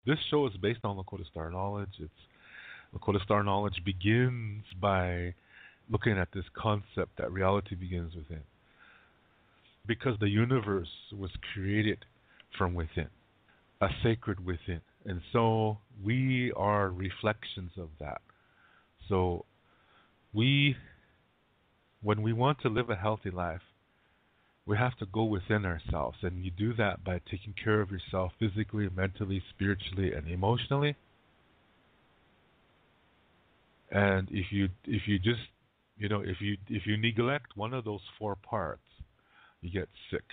This show is based on Lakota Star knowledge. It's Lakota Star knowledge begins by looking at this concept that reality begins within, because the universe was created from within, a sacred within, and so we are reflections of that. So we, when we want to live a healthy life, we have to go within ourselves, and you do that by taking care of yourself physically, mentally, spiritually, and emotionally. And if you just, if you neglect one of those four parts, you get sick.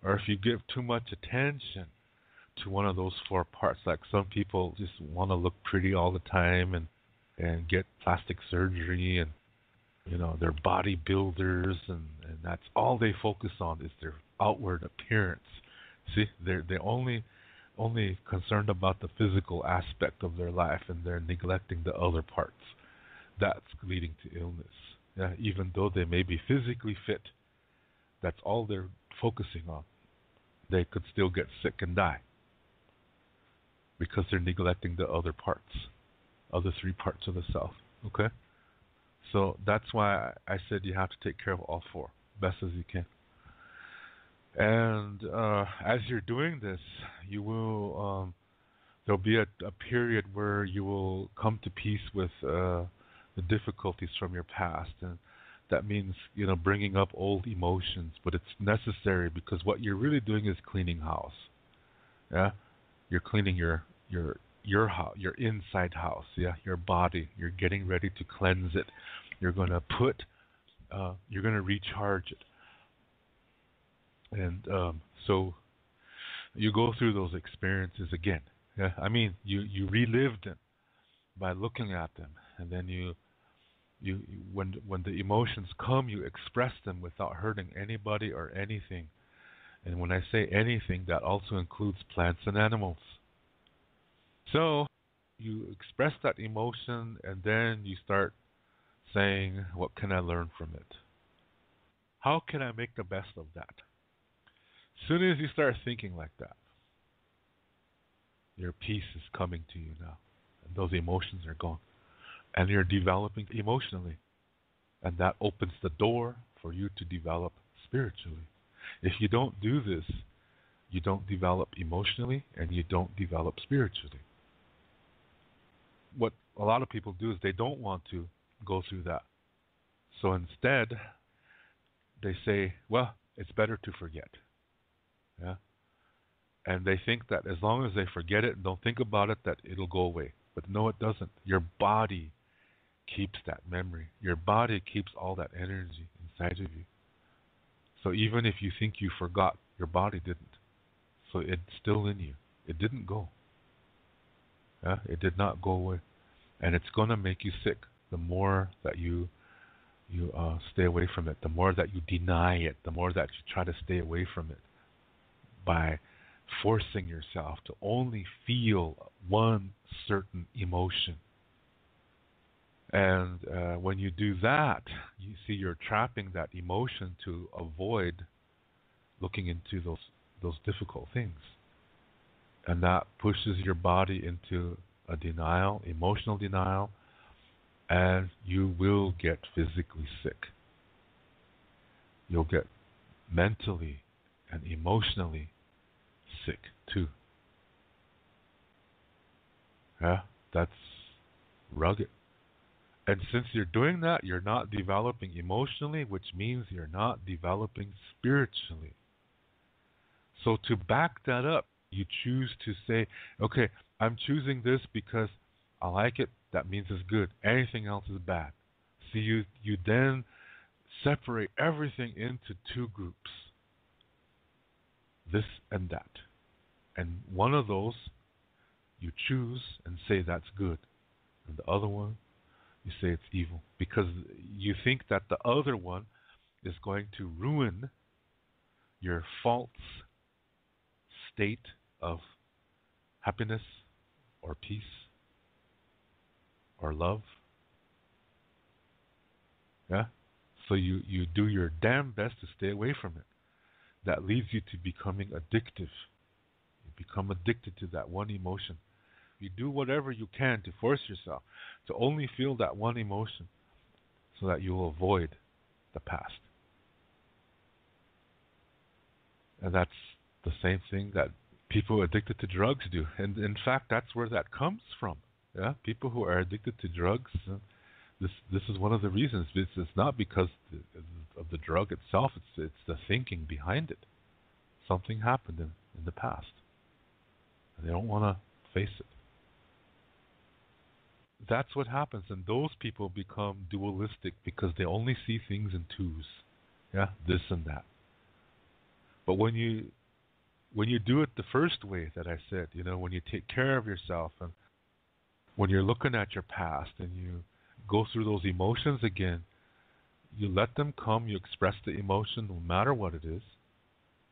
Or if you give too much attention to one of those four parts, like some people just want to look pretty all the time and get plastic surgery, and they're bodybuilders, and that's all they focus on is their outward appearance. See, they're only concerned about the physical aspect of their life, and they're neglecting the other parts. That's leading to illness. Yeah, even though they may be physically fit, that's all they're focusing on. They could still get sick and die because they're neglecting the other parts, other three parts of the self. Okay? So that's why I said you have to take care of all four best as you can. And as you're doing this, you will there'll be a period where you will come to peace with the difficulties from your past, and that means bringing up old emotions, but it's necessary because what you're really doing is cleaning house. Yeah, you're cleaning your house, your inside house. Yeah, your body. You're getting ready to cleanse it. You're gonna you're gonna recharge it, and so you go through those experiences again. Yeah, I mean you relive them by looking at them, and then you when the emotions come, you express them without hurting anybody or anything. And when I say anything, that also includes plants and animals. So you express that emotion, and then you start saying, what can I learn from it? How can I make the best of that? As soon as you start thinking like that, your peace is coming to you now. And those emotions are gone. And you're developing emotionally. And that opens the door for you to develop spiritually. If you don't do this, you don't develop emotionally and you don't develop spiritually. What a lot of people do is they don't want to go through that. So instead, they say, well, it's better to forget. Yeah? And they think that as long as they forget it and don't think about it, that it'll go away. But no, it doesn't. Your body keeps that memory. Your body keeps all that energy inside of you. So even if you think you forgot, your body didn't. So it's still in you. It didn't go. Yeah? It did not go away. And it's going to make you sick the more that you stay away from it, the more that you deny it, the more that you try to stay away from it by forcing yourself to only feel one certain emotion. And when you do that, you see you're trapping that emotion to avoid looking into those difficult things, and that pushes your body into a denial, emotional denial, and you will get physically sick. You'll get mentally and emotionally sick too. Yeah, that's rugged. And since you're doing that, you're not developing emotionally, which means you're not developing spiritually. So to back that up, you choose to say, okay, I'm choosing this because I like it. That means it's good. Anything else is bad. So you then separate everything into two groups, this and that. And one of those you choose and say that's good. And the other one, you say it's evil. Because you think that the other one is going to ruin your false state of happiness or peace or love. Yeah? So you do your damn best to stay away from it. That leads you to becoming addictive. You become addicted to that one emotion. You do whatever you can to force yourself to only feel that one emotion so that you'll avoid the past. And that's the same thing that people addicted to drugs do. And in fact, that's where that comes from. Yeah, people who are addicted to drugs, this is one of the reasons. It's not because of the drug itself. It's the thinking behind it. Something happened in the past, and they don't want to face it. That's what happens, and those people become dualistic because they only see things in twos. Yeah, this and that. But when you do it the first way that I said, when you take care of yourself and when you're looking at your past and you go through those emotions again, you let them come, you express the emotion no matter what it is.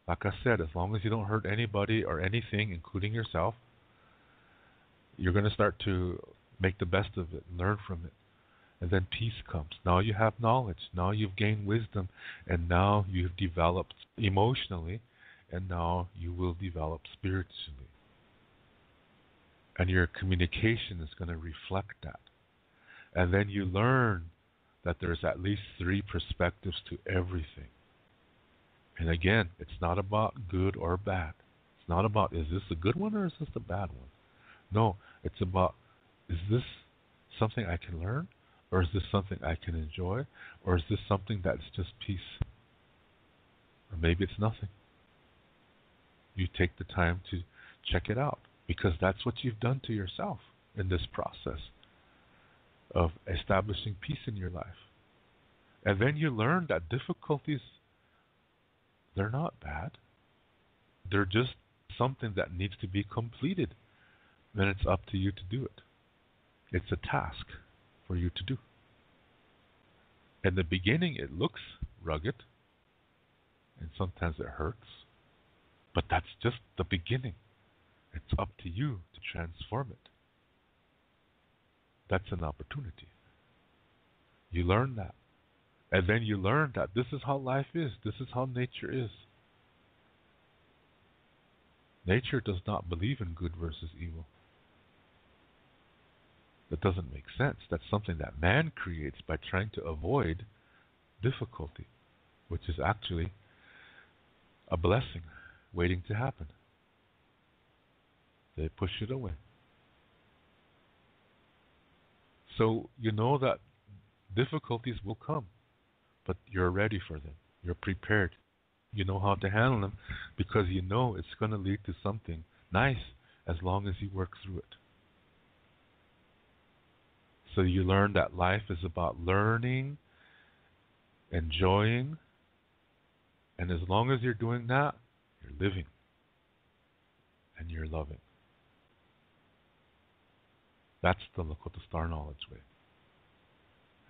Like I said, as long as you don't hurt anybody or anything, including yourself, you're going to start to make the best of it, learn from it. And then peace comes. Now you have knowledge. Now you've gained wisdom. And now you've developed emotionally. And now you will develop spiritually. And your communication is going to reflect that. And then you learn that there's at least 3 perspectives to everything. And again, it's not about good or bad. It's not about, is this a good one or is this a bad one? No, it's about, is this something I can learn? Or is this something I can enjoy? Or is this something that's just peace? Or maybe it's nothing. You take the time to check it out, because that's what you've done to yourself in this process of establishing peace in your life. And then you learn that difficulties, they're not bad. They're just something that needs to be completed. Then it's up to you to do it. It's a task for you to do. In the beginning, it looks rugged, and sometimes it hurts, but that's just the beginning. It's up to you to transform it. That's an opportunity. You learn that. And then you learn that this is how life is. This is how nature is. Nature does not believe in good versus evil. That doesn't make sense. That's something that man creates by trying to avoid difficulty, which is actually a blessing waiting to happen. They push it away. So you know that difficulties will come, but you're ready for them. You're prepared. You know how to handle them because you know it's going to lead to something nice as long as you work through it. So you learn that life is about learning, enjoying, and as long as you're doing that, you're living and you're loving. That's the Lakota Star Knowledge way.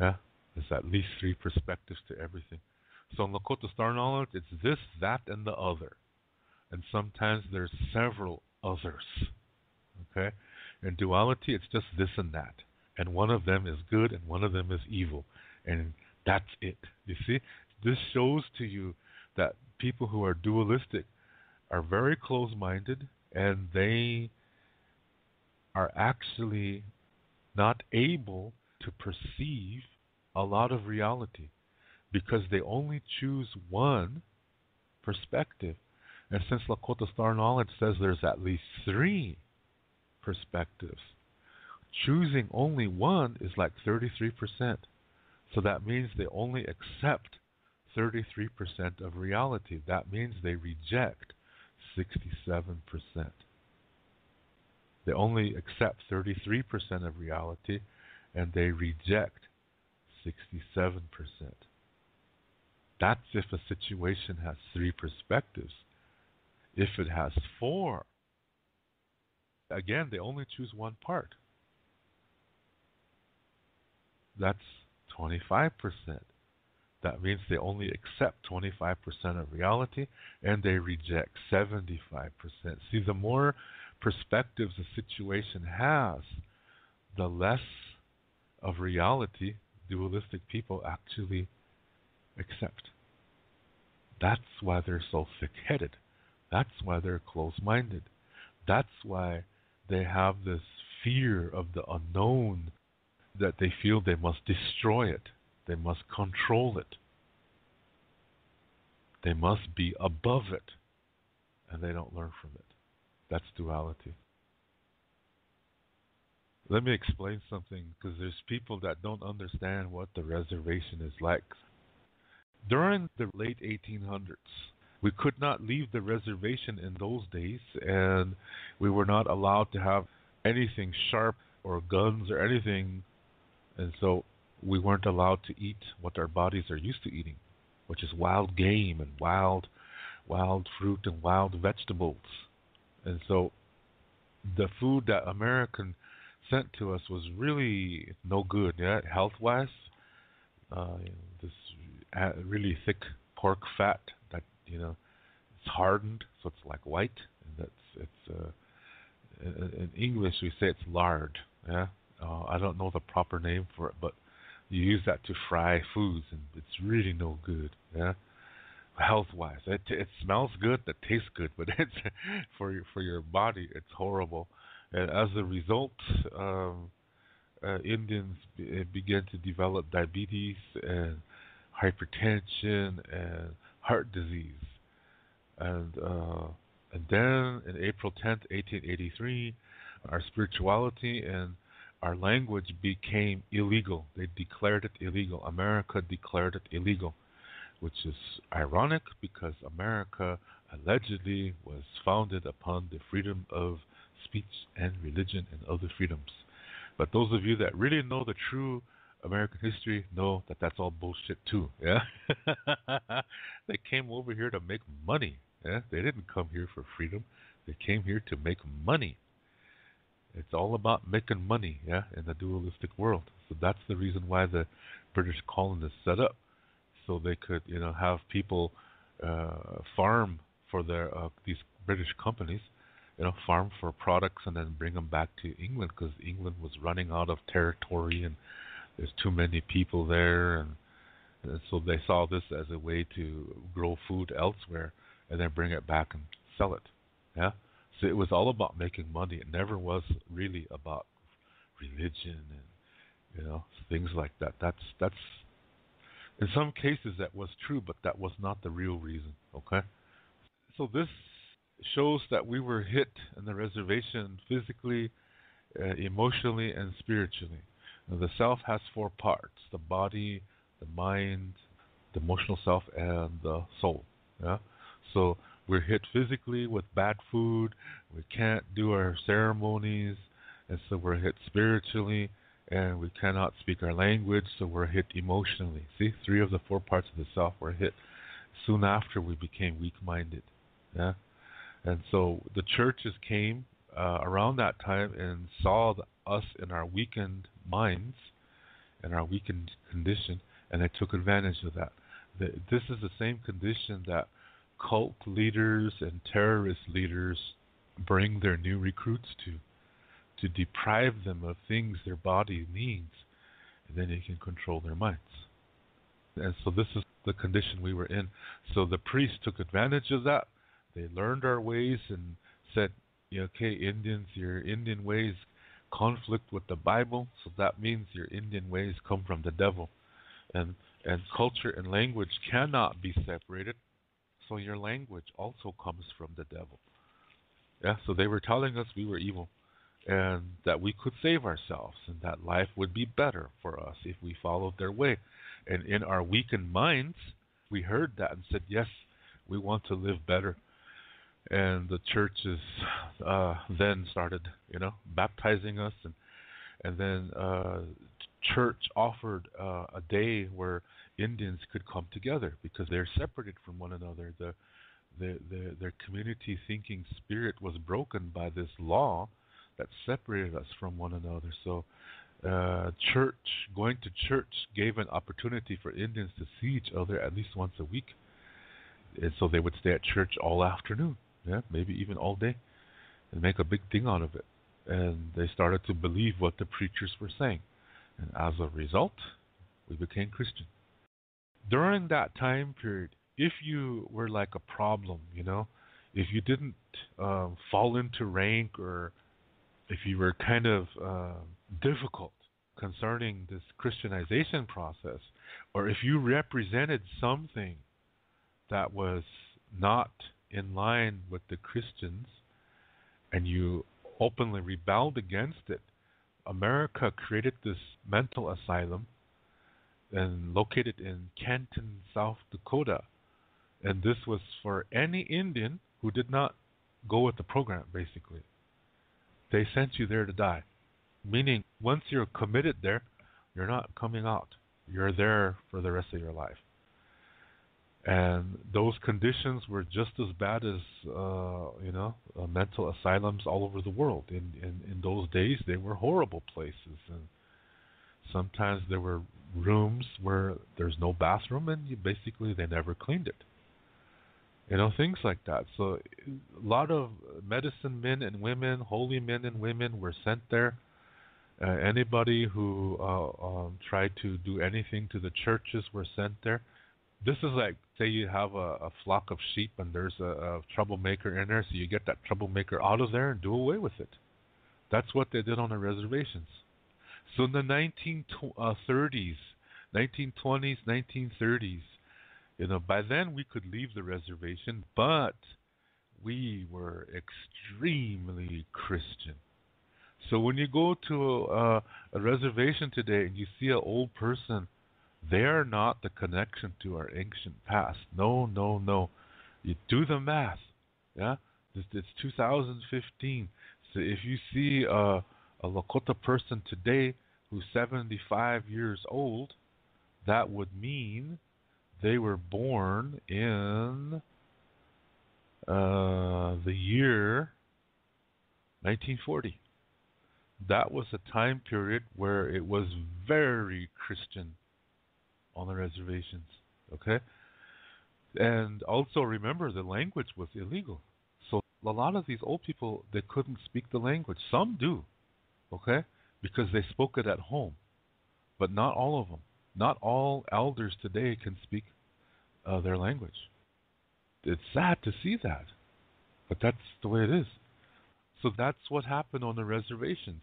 Yeah? There's at least 3 perspectives to everything. So in Lakota Star Knowledge, it's this, that, and the other. And sometimes there's several others. Okay? In duality, it's just this and that. And one of them is good and one of them is evil. And that's it. You see? This shows to you that people who are dualistic are very close-minded and they are actually not able to perceive a lot of reality because they only choose one perspective. And since Lakota Star Knowledge says there's at least 3 perspectives, choosing only one is like 33%. So that means they only accept 33% of reality. That means they reject 67%. They only accept 33% of reality and they reject 67%. That's if a situation has 3 perspectives. If it has 4, again, they only choose one part. That's 25%. That means they only accept 25% of reality and they reject 75%. See, the more perspectives a situation has, the less of reality dualistic people actually accept. That's why they're so thick-headed. That's why they're close-minded. That's why they have this fear of the unknown that they feel they must destroy it. They must control it. They must be above it. And they don't learn from it. That's duality. Let me explain something, because there's people that don't understand what the reservation is like. During the late 1800s, we could not leave the reservation in those days, and we were not allowed to have anything sharp or guns or anything, and so we weren't allowed to eat what our bodies are used to eating, which is wild game and wild fruit and wild vegetables. And so the food that American sent to us was really no good, yeah, health-wise. This really thick pork fat that it's hardened, so it's like white, and in English we say it's lard. Yeah, I don't know the proper name for it, but you use that to fry foods, and it's really no good. Yeah, health-wise, it smells good, it tastes good, but it's for your body, it's horrible. And as a result, Indians began to develop diabetes and hypertension and heart disease. And then in April 10th, 1883, our spirituality and our language became illegal. They declared it illegal. America declared it illegal, which is ironic because America allegedly was founded upon the freedom of speech and religion and other freedoms. But those of you that really know the true American history know that that's all bullshit too. Yeah, they came over here to make money. Yeah, they didn't come here for freedom. They came here to make money. It's all about making money. Yeah, in the dualistic world. So that's the reason why the British colonists set up, so they could have people farm for their these British companies. Farm for products and then bring them back to England because England was running out of territory and there's too many people there, and so they saw this as a way to grow food elsewhere and then bring it back and sell it. Yeah, so it was all about making money. It never was really about religion and things like that. That's in some cases that was true, but that was not the real reason. Okay, so this shows that we were hit in the reservation physically, emotionally, and spiritually. Now, the self has four parts: the body, the mind, the emotional self, and the soul. Yeah. So we're hit physically with bad food. We can't do our ceremonies, and so we're hit spiritually, and we cannot speak our language, so we're hit emotionally. See, three of the four parts of the self were hit. Soon after, we became weak-minded. Yeah. And so the churches came around that time and saw us in our weakened minds and our weakened condition, and they took advantage of that. This is the same condition that cult leaders and terrorist leaders bring their new recruits to deprive them of things their body needs, and then they can control their minds. And so this is the condition we were in. So the priests took advantage of that. They learned our ways and said, okay, Indians, your Indian ways conflict with the Bible, so that means your Indian ways come from the devil. And culture and language cannot be separated, so your language also comes from the devil. Yeah, so they were telling us we were evil and that we could save ourselves and that life would be better for us if we followed their way. And in our weakened minds, we heard that and said, yes, we want to live better. And the churches then started, baptizing us, and then church offered a day where Indians could come together because they're separated from one another. Their community thinking spirit was broken by this law that separated us from one another. So going to church gave an opportunity for Indians to see each other at least once a week. And so they would stay at church all afternoon, maybe even all day, and make a big thing out of it. And they started to believe what the preachers were saying. And as a result, we became Christian. During that time period, if you were like a problem, if you didn't fall into rank or if you were kind of difficult concerning this Christianization process, or if you represented something that was not in line with the Christians and you openly rebelled against it, America created this mental asylum and located in Canton, South Dakota. And this was for any Indian who did not go with the program, basically. They sent you there to die. Meaning, once you're committed there, you're not coming out. You're there for the rest of your life. And those conditions were just as bad as, mental asylums all over the world. In those days, they were horrible places. And sometimes there were rooms where there's no bathroom, and basically they never cleaned it. Things like that. So a lot of medicine men and women, holy men and women were sent there. Anybody who tried to do anything to the churches were sent there. This is like, say you have a flock of sheep and there's a troublemaker in there, so you get that troublemaker out of there and do away with it. That's what they did on the reservations. So in the 1930s, 1920s, 1930s, by then we could leave the reservation, but we were extremely Christian. So when you go to a reservation today and you see an old person, they are not the connection to our ancient past. No, no, no. You do the math. Yeah, it's 2015. So if you see a Lakota person today who's 75 years old, that would mean they were born in the year 1940. That was a time period where it was very Christian on the reservations. Okay? And also remember, the language was illegal. So a lot of these old people, they couldn't speak the language. Some do, okay? Because they spoke it at home. But not all of them. Not all elders today can speak their language. It's sad to see that, but that's the way it is. So that's what happened on the reservations.